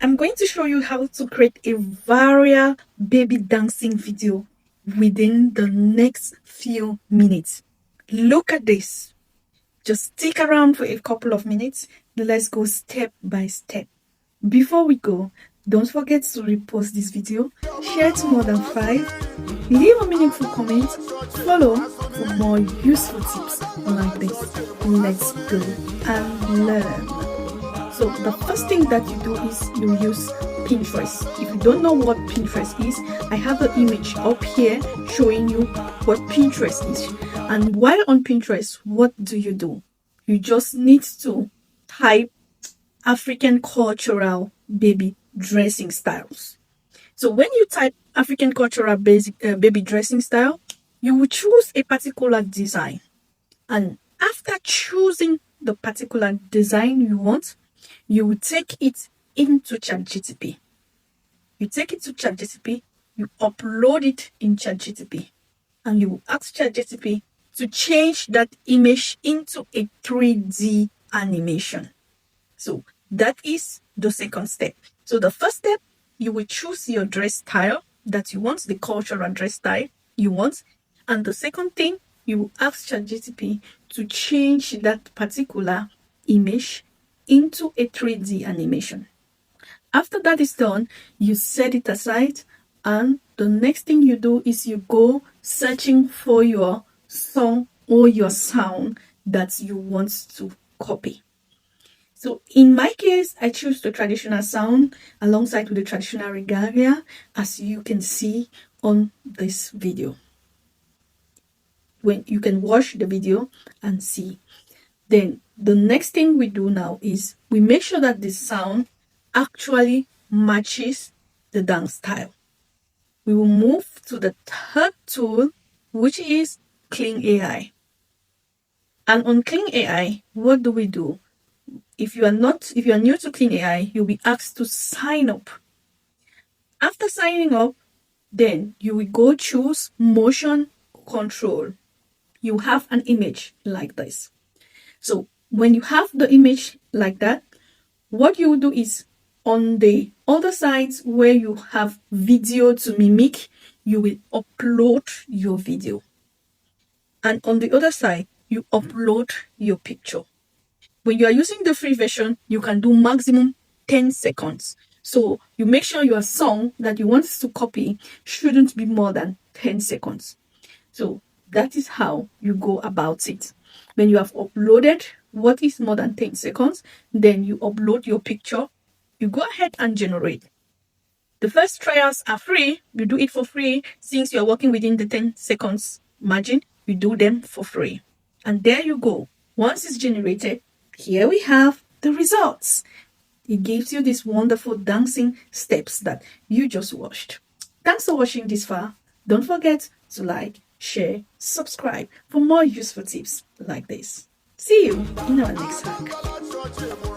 I'm going to show you how to create a viral baby dancing video within the next few minutes. Look at this. Just stick around for a couple of minutes. Let's go step by step. Before we go, don't forget to repost this video, share it to more than 5, leave a meaningful comment, follow for more useful tips like this. Let's go and learn. So the first thing that you do is you use Pinterest. If you don't know what Pinterest is, I have an image up here showing you what Pinterest is. And while on Pinterest, what do? You just need to type African cultural baby dressing styles. So when you type African cultural baby dressing style, you will choose a particular design. And after choosing the particular design you want, you will take it into ChatGPT. You take it to ChatGPT, you upload it in ChatGPT, and you will ask ChatGPT to change that image into a 3D animation. So that is the second step. So the first step, you will choose your dress style that you want, the cultural dress style you want. And the second thing, you will ask ChatGPT to change that particular image into a 3D animation. After that is done, you set it aside, and the next thing you do is you go searching for your song or your sound that you want to copy. So in my case, I choose the traditional sound alongside with the traditional regalia, as you can see on this video. When you can watch the video and see. Then the next thing we do now is we make sure that the sound actually matches the dance style. We will move to the third tool, which is Kling AI. And on Kling AI, what do? If you are new to Kling AI, you'll be asked to sign up. After signing up, then you will go choose motion control. You have an image like this. So when you have the image like that, what you will do is on the other sides where you have video to mimic, you will upload your video. And on the other side, you upload your picture. When you are using the free version, you can do maximum 10 seconds. So you make sure your song that you want to copy shouldn't be more than 10 seconds. So that is how you go about it. When you have uploaded what is more than 10 seconds, then you upload your picture. You go ahead and generate. The first trials are free. You do it for free. Since you're working within the 10 seconds margin, you do them for free. And there you go. Once it's generated, here we have the results. It gives you these wonderful dancing steps that you just watched. Thanks for watching this far. Don't forget to like, share, subscribe for more useful tips like this. See you in our next hack.